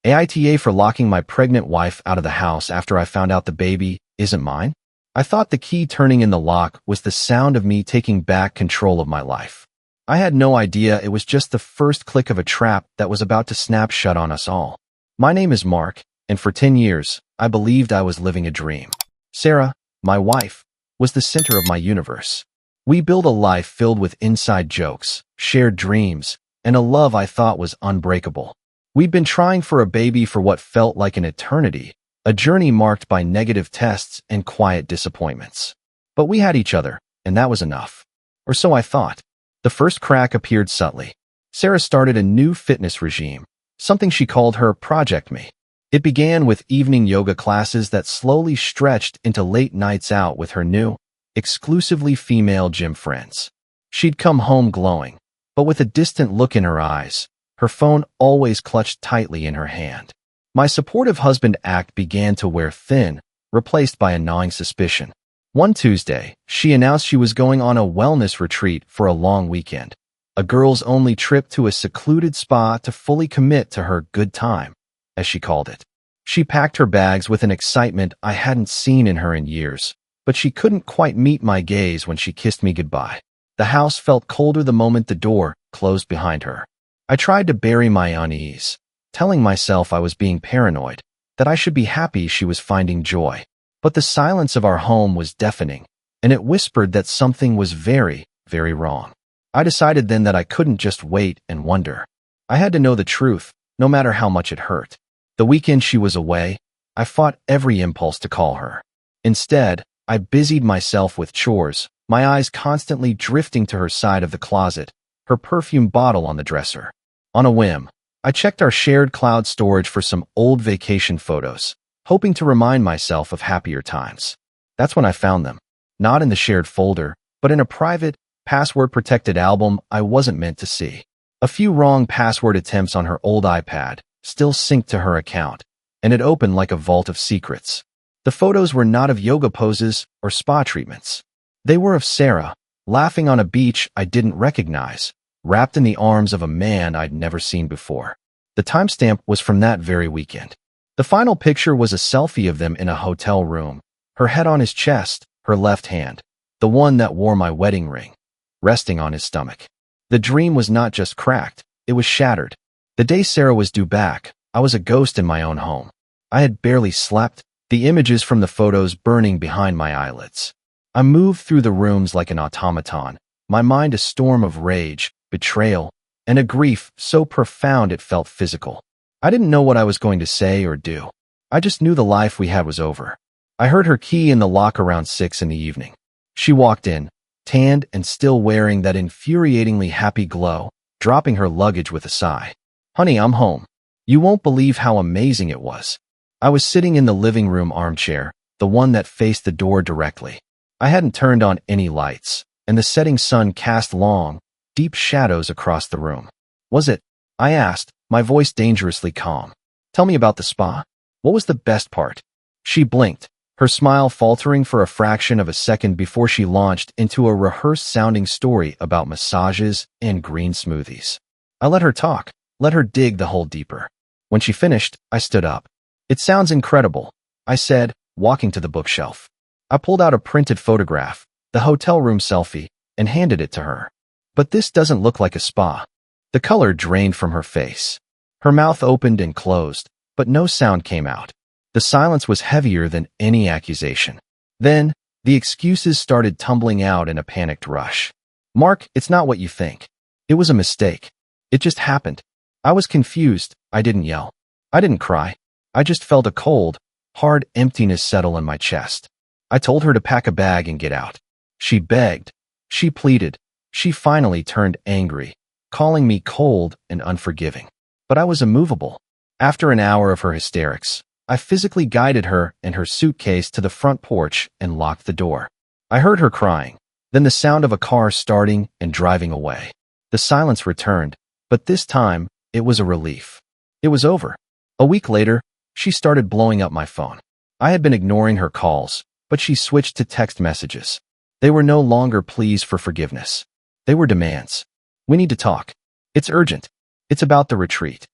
AITA for locking my pregnant wife out of the house after I found out the baby isn't mine? I thought the key turning in the lock was the sound of me taking back control of my life. I had no idea it was just the first click of a trap that was about to snap shut on us all. My name is Mark, and for 10 years, I believed I was living a dream. Sarah, my wife, was the center of my universe. We built a life filled with inside jokes, shared dreams, and a love I thought was unbreakable. We'd been trying for a baby for what felt like an eternity, a journey marked by negative tests and quiet disappointments. But we had each other, and that was enough. Or so I thought. The first crack appeared subtly. Sarah started a new fitness regime, something she called her Project Me. It began with evening yoga classes that slowly stretched into late nights out with her new, exclusively female gym friends. She'd come home glowing, but with a distant look in her eyes, her phone always clutched tightly in her hand. My supportive husband act began to wear thin, replaced by a gnawing suspicion. One Tuesday, she announced she was going on a wellness retreat for a long weekend, a girls-only trip to a secluded spa to fully commit to her good time, as she called it. She packed her bags with an excitement I hadn't seen in her in years, but she couldn't quite meet my gaze when she kissed me goodbye. The house felt colder the moment the door closed behind her. I tried to bury my unease, telling myself I was being paranoid, that I should be happy she was finding joy. But the silence of our home was deafening, and it whispered that something was very, very wrong. I decided then that I couldn't just wait and wonder. I had to know the truth, no matter how much it hurt. The weekend she was away, I fought every impulse to call her. Instead, I busied myself with chores, my eyes constantly drifting to her side of the closet, her perfume bottle on the dresser. On a whim, I checked our shared cloud storage for some old vacation photos, hoping to remind myself of happier times. That's when I found them, not in the shared folder, but in a private, password-protected album I wasn't meant to see. A few wrong password attempts on her old iPad still synced to her account, and it opened like a vault of secrets. The photos were not of yoga poses or spa treatments. They were of Sarah, laughing on a beach I didn't recognize, wrapped in the arms of a man I'd never seen before. The timestamp was from that very weekend. The final picture was a selfie of them in a hotel room, her head on his chest, her left hand, the one that wore my wedding ring, resting on his stomach. The dream was not just cracked, it was shattered. The day Sarah was due back, I was a ghost in my own home. I had barely slept, the images from the photos burning behind my eyelids. I moved through the rooms like an automaton, my mind a storm of rage, betrayal, and a grief so profound it felt physical. I didn't know what I was going to say or do. I just knew the life we had was over. I heard her key in the lock around 6 in the evening. She walked in, tanned and still wearing that infuriatingly happy glow, dropping her luggage with a sigh. "Honey, I'm home." You won't believe how amazing it was. I was sitting in the living room armchair, the one that faced the door directly. I hadn't turned on any lights, and the setting sun cast long, deep shadows across the room. "Was it?" I asked, my voice dangerously calm. "Tell me about the spa. What was the best part?" She blinked, her smile faltering for a fraction of a second before she launched into a rehearsed-sounding story about massages and green smoothies. I let her talk, let her dig the hole deeper. When she finished, I stood up. "It sounds incredible," I said, walking to the bookshelf. I pulled out a printed photograph, the hotel room selfie, and handed it to her. "But this doesn't look like a spa." The color drained from her face. Her mouth opened and closed, but no sound came out. The silence was heavier than any accusation. Then, the excuses started tumbling out in a panicked rush. "Mark, it's not what you think. It was a mistake. It just happened." I was confused. I didn't yell. I didn't cry. I just felt a cold, hard emptiness settle in my chest. I told her to pack a bag and get out. She begged. She pleaded. She finally turned angry, calling me cold and unforgiving. But I was immovable. After an hour of her hysterics, I physically guided her and her suitcase to the front porch and locked the door. I heard her crying, then the sound of a car starting and driving away. The silence returned, but this time, it was a relief. It was over. A week later, she started blowing up my phone. I had been ignoring her calls, but she switched to text messages. They were no longer pleas for forgiveness. They were demands. "We need to talk. It's urgent. It's about the retreat."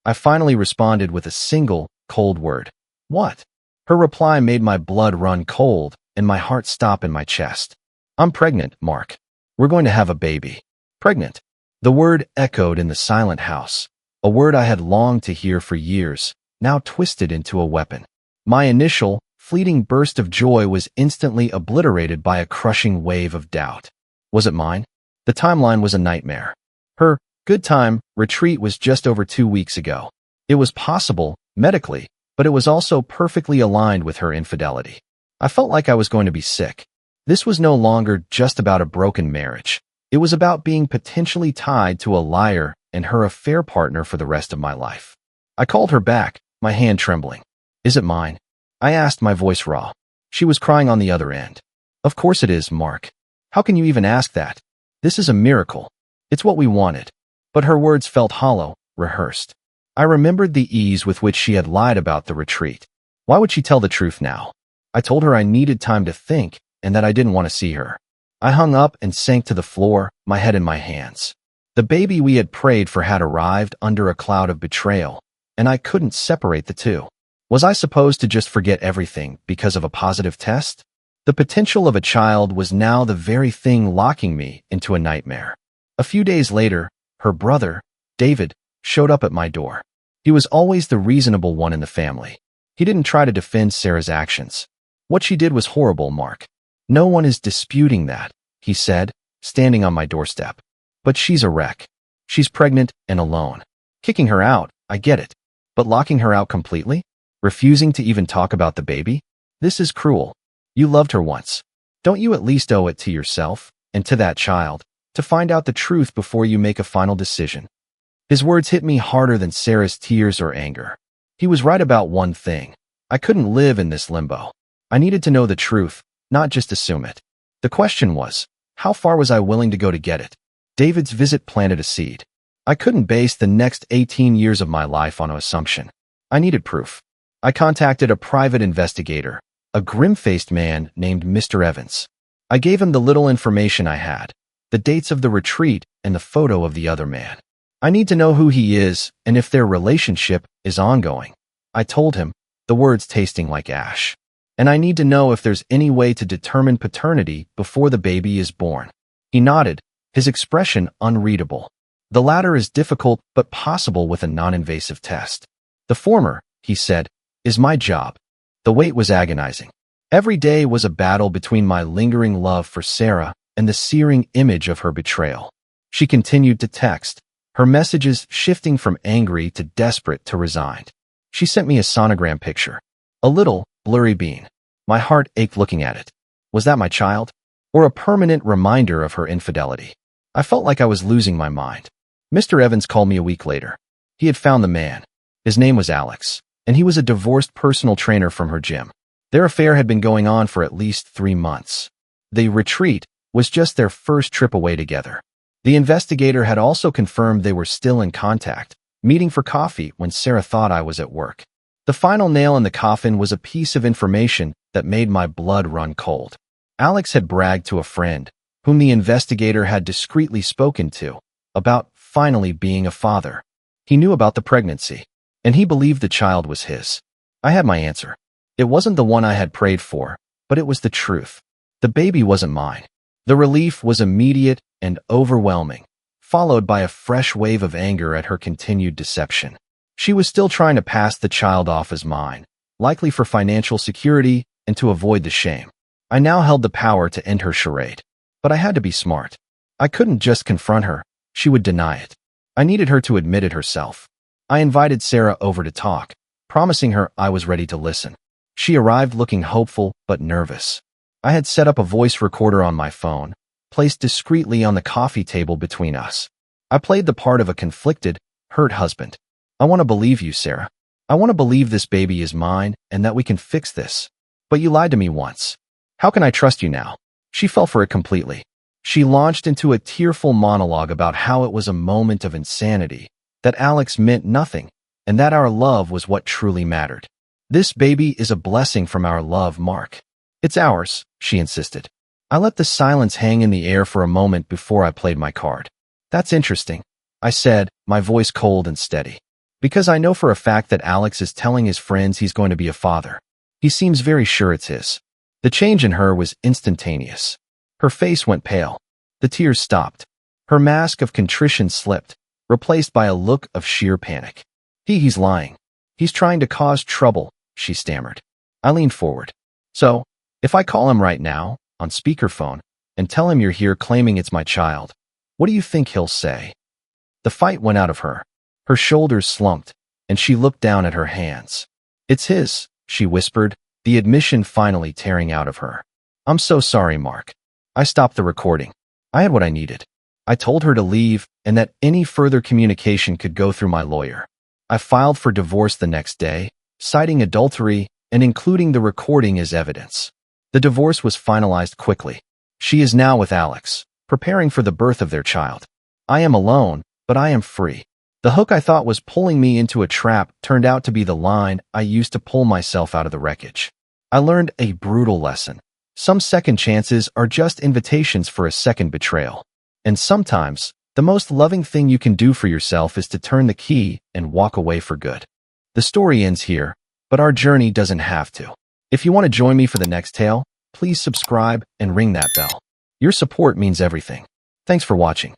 I finally responded with a single, cold word. What? Her reply made my blood run cold and my heart stop in my chest. I'm pregnant, Mark. We're going to have a baby. Pregnant. The word echoed in the silent house, a word I had longed to hear for years, now twisted into a weapon. My initial, fleeting burst of joy was instantly obliterated by a crushing wave of doubt. Was it mine? The timeline was a nightmare. Her good time retreat was just over 2 weeks ago. It was possible, medically, but it was also perfectly aligned with her infidelity. I felt like I was going to be sick. This was no longer just about a broken marriage. It was about being potentially tied to a liar and her affair partner for the rest of my life. I called her back, my hand trembling. Is it mine? I asked, my voice raw. She was crying on the other end. Of course it is, Mark. How can you even ask that? This is a miracle. It's what we wanted. But her words felt hollow, rehearsed. I remembered the ease with which she had lied about the retreat. Why would she tell the truth now? I told her I needed time to think and that I didn't want to see her. I hung up and sank to the floor, my head in my hands. The baby we had prayed for had arrived under a cloud of betrayal, and I couldn't separate the two. Was I supposed to just forget everything because of a positive test? The potential of a child was now the very thing locking me into a nightmare. A few days later, her brother, David, showed up at my door. He was always the reasonable one in the family. He didn't try to defend Sarah's actions. What she did was horrible, Mark. No one is disputing that, he said, standing on my doorstep. But she's a wreck. She's pregnant and alone. Kicking her out, I get it. But locking her out completely? Refusing to even talk about the baby? This is cruel. You loved her once. Don't you at least owe it to yourself, and to that child, to find out the truth before you make a final decision? His words hit me harder than Sarah's tears or anger. He was right about one thing. I couldn't live in this limbo. I needed to know the truth, not just assume it. The question was, how far was I willing to go to get it? David's visit planted a seed. I couldn't base the next 18 years of my life on an assumption. I needed proof. I contacted a private investigator, a grim-faced man named Mr. Evans. I gave him the little information I had, the dates of the retreat and the photo of the other man. I need to know who he is and if their relationship is ongoing. I told him, the words tasting like ash. And I need to know if there's any way to determine paternity before the baby is born. He nodded, his expression unreadable. The latter is difficult but possible with a non-invasive test. The former, he said, is my job. The wait was agonizing. Every day was a battle between my lingering love for Sarah and the searing image of her betrayal. She continued to text, her messages shifting from angry to desperate to resigned. She sent me a sonogram picture. A little, blurry bean. My heart ached looking at it. Was that my child? Or a permanent reminder of her infidelity? I felt like I was losing my mind. Mr. Evans called me a week later. He had found the man. His name was Alex, and he was a divorced personal trainer from her gym. Their affair had been going on for at least 3 months. The retreat was just their first trip away together. The investigator had also confirmed they were still in contact, meeting for coffee when Sarah thought I was at work. The final nail in the coffin was a piece of information that made my blood run cold. Alex had bragged to a friend, whom the investigator had discreetly spoken to, about finally being a father. He knew about the pregnancy, and he believed the child was his. I had my answer. It wasn't the one I had prayed for, but it was the truth. The baby wasn't mine. The relief was immediate and overwhelming, followed by a fresh wave of anger at her continued deception. She was still trying to pass the child off as mine, likely for financial security and to avoid the shame. I now held the power to end her charade. But I had to be smart. I couldn't just confront her. She would deny it. I needed her to admit it herself. I invited Sarah over to talk, promising her I was ready to listen. She arrived looking hopeful but nervous. I had set up a voice recorder on my phone, placed discreetly on the coffee table between us. I played the part of a conflicted, hurt husband. I want to believe you, Sarah. I want to believe this baby is mine and that we can fix this. But you lied to me once. How can I trust you now? She fell for it completely. She launched into a tearful monologue about how it was a moment of insanity, that Alex meant nothing, and that our love was what truly mattered. This baby is a blessing from our love, Mark. It's ours, she insisted. I let the silence hang in the air for a moment before I played my card. That's interesting, I said, my voice cold and steady. Because I know for a fact that Alex is telling his friends he's going to be a father. He seems very sure it's his. The change in her was instantaneous. Her face went pale. The tears stopped. Her mask of contrition slipped, replaced by a look of sheer panic. He's lying. He's trying to cause trouble, she stammered. I leaned forward. So, if I call him right now, on speakerphone, and tell him you're here claiming it's my child, what do you think he'll say? The fight went out of her. Her shoulders slumped, and she looked down at her hands. It's his, she whispered, the admission finally tearing out of her. I'm so sorry, Mark. I stopped the recording. I had what I needed. I told her to leave and that any further communication could go through my lawyer. I filed for divorce the next day, citing adultery and including the recording as evidence. The divorce was finalized quickly. She is now with Alex, preparing for the birth of their child. I am alone, but I am free. The hook I thought was pulling me into a trap turned out to be the line I used to pull myself out of the wreckage. I learned a brutal lesson. Some second chances are just invitations for a second betrayal. And sometimes, the most loving thing you can do for yourself is to turn the key and walk away for good. The story ends here, but our journey doesn't have to. If you want to join me for the next tale, please subscribe and ring that bell. Your support means everything. Thanks for watching.